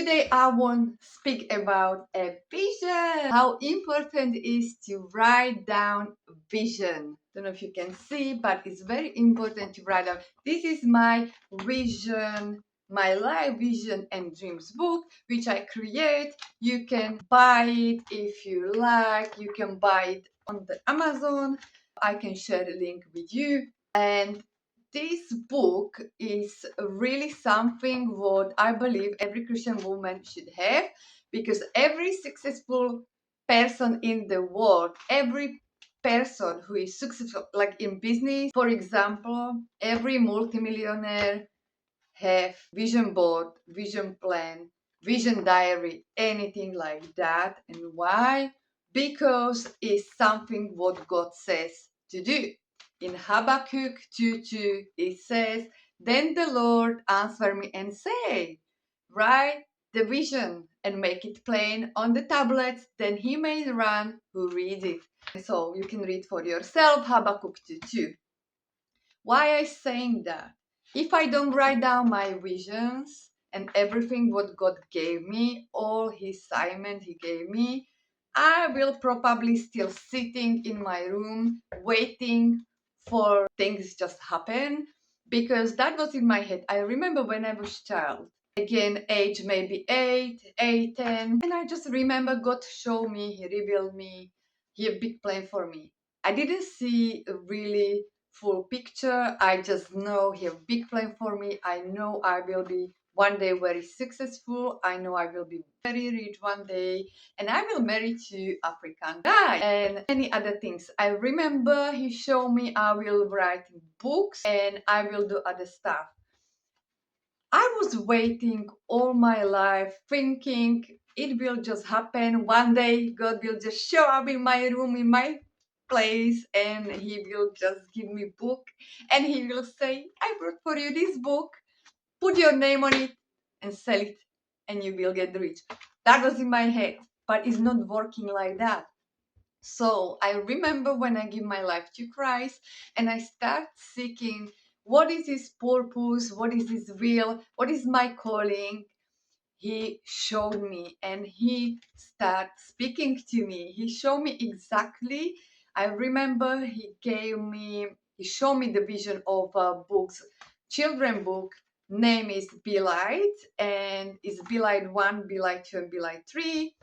Today I want to speak about a vision. How important it is to write down vision. Don't know if you can see, but it's very important to write down. This is my vision, my life vision and dreams book, which I create. You can buy it if you like. You can buy it on the Amazon. I can share the link with you. And this book is really something what I believe every Christian woman should have, because every successful person in the world, every person who is successful, like in business, for example, every multimillionaire have vision board, vision plan, vision diary, anything like that. And why? Because it's something what God says to do. In Habakkuk 2:2, it says, "Then the Lord answered me and say, write the vision and make it plain on the tablets, then he may run who reads it." So you can read for yourself Habakkuk 2:2. Why I saying that? If I don't write down my visions and everything what God gave me, all His assignment He gave me, I will probably still sitting in my room waiting for things just happen, because that was in my head. I remember when I was child, again age maybe 10, and I just remember God showed me, He revealed me, He had a big plan for me. I didn't see a really full picture. I just know He has a big plan for me. I know I will be one day very successful. I know I will be very rich one day, and I will marry to African guy and many other things. I remember He showed me I will write books and I will do other stuff. I was waiting all my life thinking it will just happen one day. God will just show up in my room, in my place, and He will just give me book and He will say, "I brought for you this book, put your name on it and sell it and you will get rich." That was in my head, but it's not working like that. So I remember when I give my life to Christ and I start seeking what is His purpose, what is His will, what is my calling. He showed me and He started speaking to me. He showed me exactly. I remember He showed me the vision of books, children book. Name is Be Light, and it's Be Light 1, Be Light 2, and Be Light 3.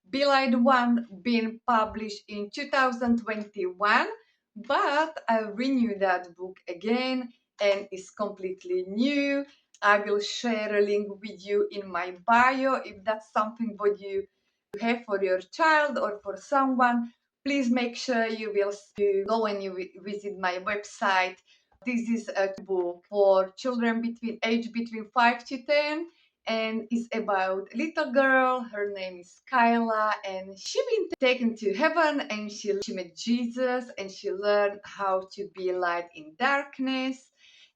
Be Light 1 being published in 2021, but I renewed that book again and it's completely new. I will share a link with you in my bio if that's something what you have for your child or for someone. Please make sure you will go and you visit my website. This is a book for children between 5 to 10, and it's about a little girl. Her name is Kyla, and she been taken to heaven and she met Jesus and she learned how to be light in darkness.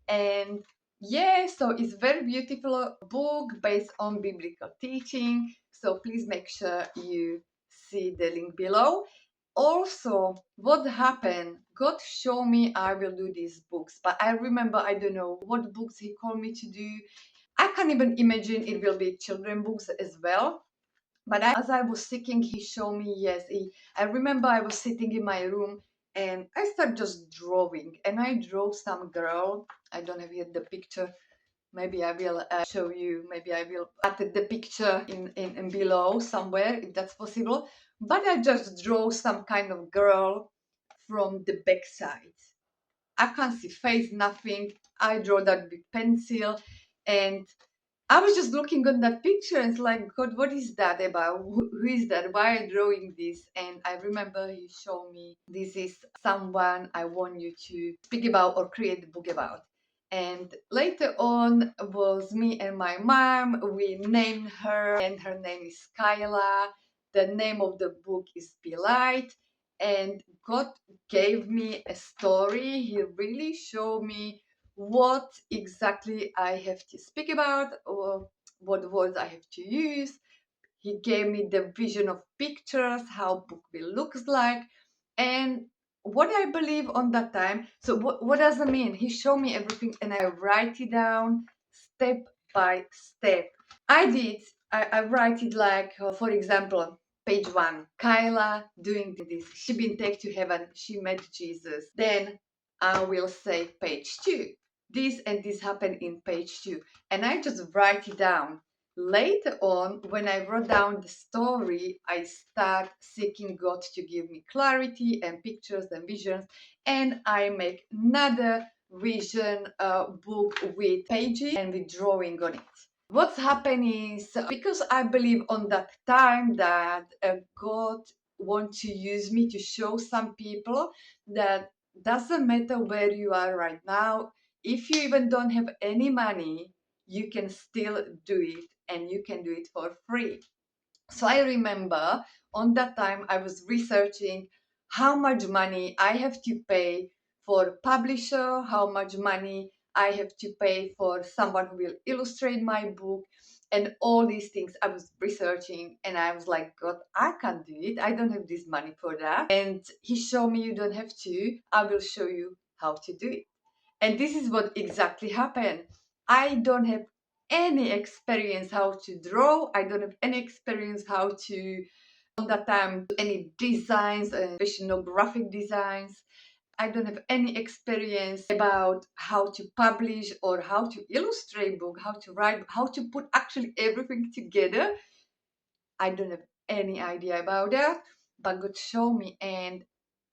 And yeah, so it's very beautiful book based on biblical teaching. So please make sure you see the link below. Also, what happened? God showed me I will do these books, but I remember I don't know what books He called me to do. I can't even imagine it will be children books as well. But as I was seeking, He showed me, yes. I remember I was sitting in my room and I started just drawing. And I drew some girl. I don't have yet the picture. Maybe I will show you. Maybe I will add the picture in below somewhere if that's possible. But I just draw some kind of girl from the backside. I can't see face, nothing. I draw that with pencil, and I was just looking at that picture and it's like, God, what is that about? Who is that? Why are you drawing this? And I remember He showed me this is someone I want you to speak about or create a book about. And later on was me and my mom. We named her, and her name is Kyla. The name of the book is Be Light. And God gave me a story. He really showed me what exactly I have to speak about or what words I have to use. He gave me the vision of pictures, how book will look like, and what I believe on that time. So what does it mean? He showed me everything and I write it down step by step. I did I write it like, for example, page 1, Kyla doing this. She been taken to heaven. She met Jesus. Then I will say page 2. This and this happened in page 2. And I just write it down. Later on, when I wrote down the story, I start seeking God to give me clarity and pictures and visions. And I make another vision book with pages and with drawing on it. What's happening is because I believe on that time that God wants to use me to show some people that doesn't matter where you are right now, if you even don't have any money, you can still do it and you can do it for free. So I remember on that time I was researching how much money I have to pay for publisher, how much money I have to pay for someone who will illustrate my book, and all these things I was researching, and I was like, God, I can't do it. I don't have this money for that. And he showed me, you don't have to. I will show you how to do it. And this is what exactly happened. I don't have any experience how to draw. I don't have any experience how to, on that time, do any designs, especially graphic designs. I don't have any experience about how to publish or how to illustrate book, how to write, how to put actually everything together. I don't have any idea about that, but God showed me, and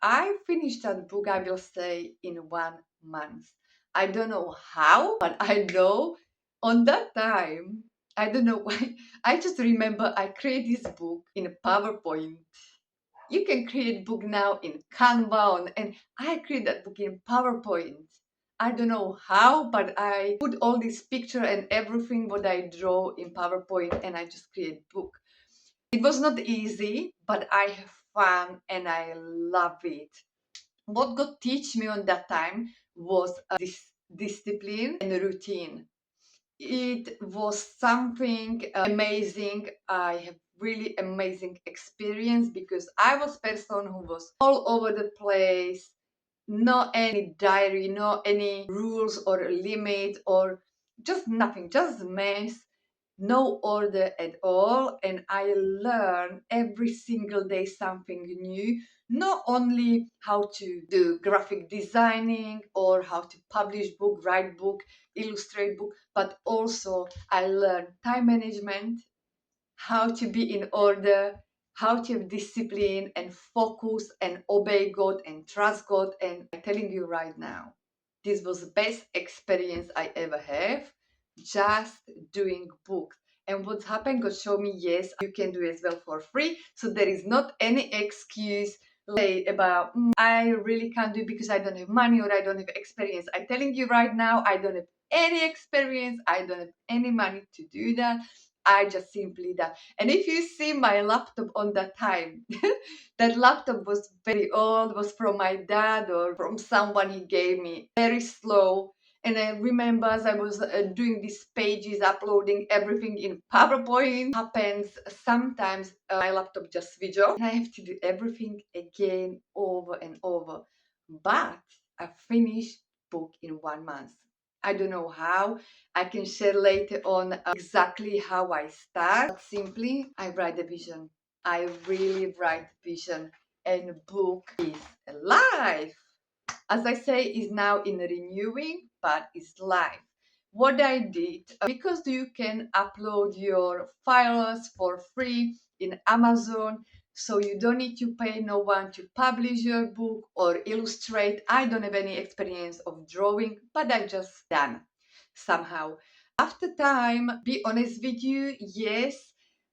I finished that book, I will say, in 1 month. I don't know how, but I know on that time, I don't know why. I just remember I created this book in a PowerPoint. You can create book now in Canva, and I created that book in PowerPoint. I don't know how, but I put all this picture and everything what I draw in PowerPoint, and I just create book. It was not easy, but I have fun and I love it. What God teach me on that time was this discipline and routine. It was something amazing. I have really amazing experience because I was person who was all over the place, no any diary, no any rules or limit or just nothing, just mess, no order at all. And I learn every single day something new, not only how to do graphic designing or how to publish book, write book, illustrate book, but also I learn time management, how to be in order, how to have discipline and focus and obey God and trust God. And I'm telling you right now, this was the best experience I ever have, just doing books. And what happened, God showed me, yes, you can do it as well for free. So there is not any excuse say about I really can't do it because I don't have money or I don't have experience. I'm telling you right now, I don't have any experience, I don't have any money to do that. I just simply that. And if you see my laptop on that time, that laptop was very old, was from my dad or from someone he gave me, very slow. And I remember as I was doing these pages, uploading everything in PowerPoint, happens sometimes my laptop just switch off and I have to do everything again over and over. But I finished book in 1 month. I don't know how. I can share later on exactly how I start. But simply, I write a vision. I really write vision, and book is alive. As I say, is now in renewing, but it's live. What I did, because you can upload your files for free in Amazon, so you don't need to pay no one to publish your book or illustrate. I don't have any experience of drawing, but I just done somehow. After time, be honest with you, yes,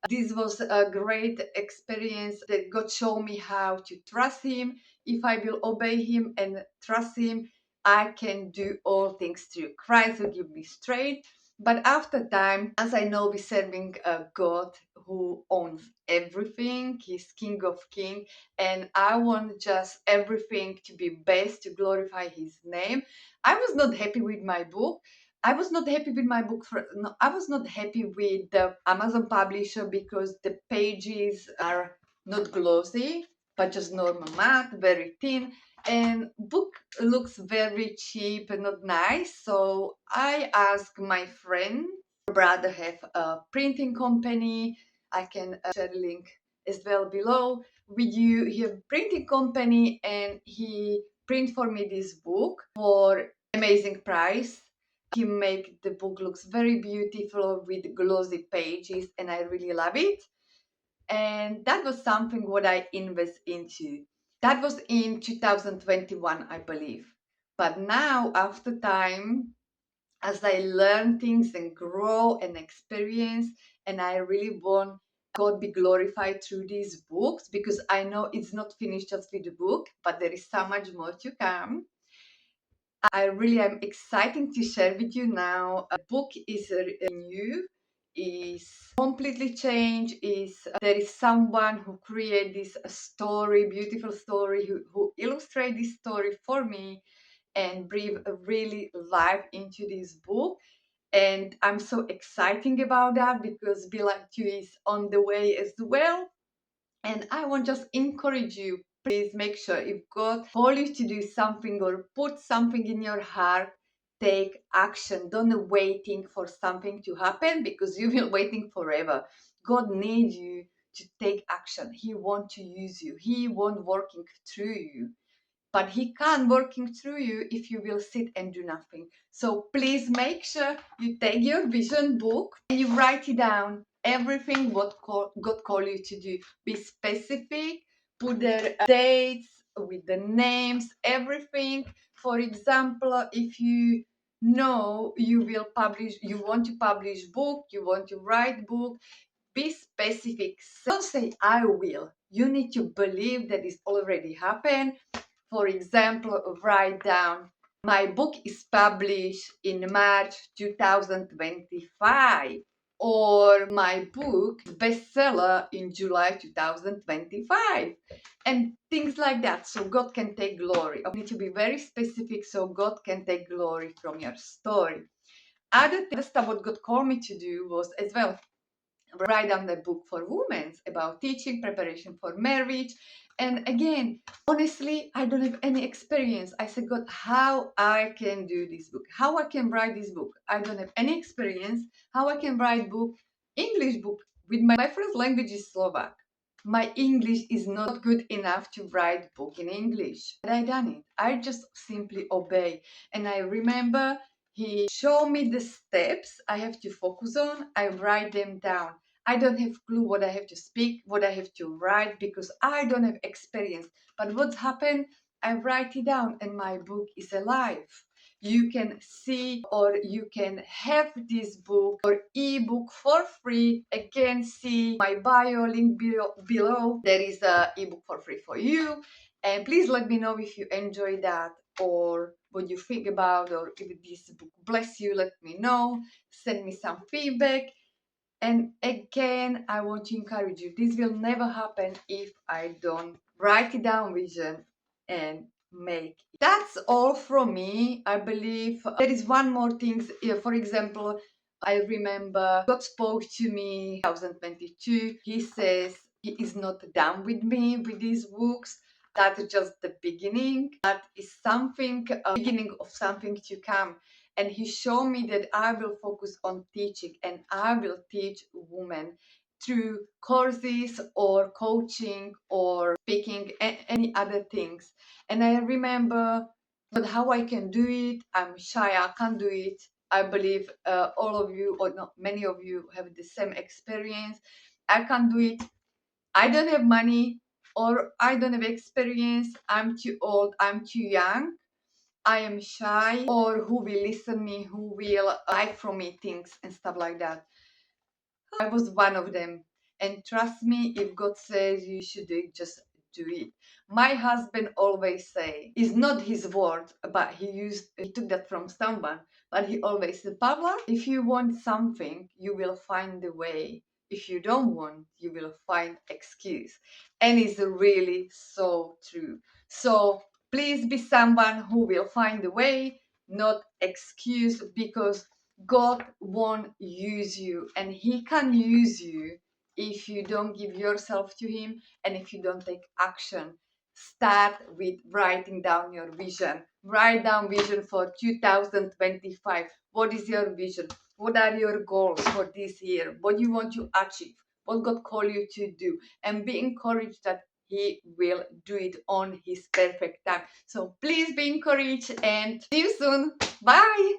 this was a great experience that God showed me how to trust Him. If I will obey Him and trust Him, I can do all things through Christ who give me strength. But after time, as I know, we're serving a God who owns everything. He's King of King, and I want just everything to be best to glorify His name. I was not happy with my book. I was not happy with my book. No, I was not happy with the Amazon publisher because the pages are not glossy, but just normal matte, very thin, and book looks very cheap and not nice. So I asked my friend brother have a printing company. I can share a link as well below with you. He have a printing company and he print for me this book for amazing price. He make the book looks very beautiful with glossy pages and I really love it. And that was something what I invest into. That was in 2021, I believe. But now after time, as I learn things and grow and experience, and I really want God be glorified through these books because I know it's not finished just with the book, but there is so much more to come. I really am excited to share with you now. A book is new, is completely changed. Is there is someone who created this story, beautiful story, who illustrate this story for me and breathe a really life into this book. And I'm so excited about that because Be Like You is on the way as well. And I want just encourage you, please make sure if God call you to do something or put something in your heart, take action. Don't waiting for something to happen because you will waiting forever. God needs you to take action. He want to use you. He want working through you. But he can't working through you if you will sit and do nothing. So please make sure you take your vision book and you write it down. Everything what God call you to do. Be specific. Put the dates with the names. Everything. For example, if you know you will publish, you want to publish book, you want to write book. Be specific. Don't say I will. You need to believe that it's already happened. For example, write down, my book is published in March 2025, or my book bestseller in July 2025, and things like that. So God can take glory. You need to be very specific so God can take glory from your story. Other stuff what God called me to do was as well write down the book for women about teaching, preparation for marriage. And again, honestly, I don't have any experience. I said, God, how I can do this book? How I can write this book? I don't have any experience. How I can write book, English book, with my first language is Slovak. My English is not good enough to write book in English. But I done it. I just simply obey. And I remember he showed me the steps I have to focus on. I write them down. I don't have clue what I have to speak, what I have to write because I don't have experience. But what's happened? I write it down and my book is alive. You can see or you can have this book or ebook for free. Again, see my bio link below. There is a ebook for free for you. And please let me know if you enjoy that or what you think about, or if this book bless you, let me know. Send me some feedback. And again, I want to encourage you. This will never happen if I don't write it down vision and make it. That's all from me. I believe there is one more thing. For example, I remember God spoke to me 2022. He says he is not done with me with these books. That's just the beginning. That is something, beginning of something to come. And he showed me that I will focus on teaching and I will teach women through courses or coaching or speaking and any other things. And I remember, but how I can do it, I'm shy, I can't do it. I believe all of you, or not many of you, have the same experience. I can't do it. I don't have money or I don't have experience. I'm too old, I'm too young. I am shy, or who will listen me, who will buy from me things and stuff like that. I was one of them. And trust me, if God says you should do it, just do it. My husband always say, it's not his word, but he took that from someone, but he always said, Pavla, if you want something, you will find the way. If you don't want, you will find excuse. And it's really so true. So please be someone who will find the way, not excuse, because God won't use you, and He can use you if you don't give yourself to Him and if you don't take action. Start with writing down your vision. Write down vision for 2025. What is your vision? What are your goals for this year? What you want to achieve? What God called you to do? And be encouraged that He will do it on His perfect time. So please be encouraged and see you soon. Bye.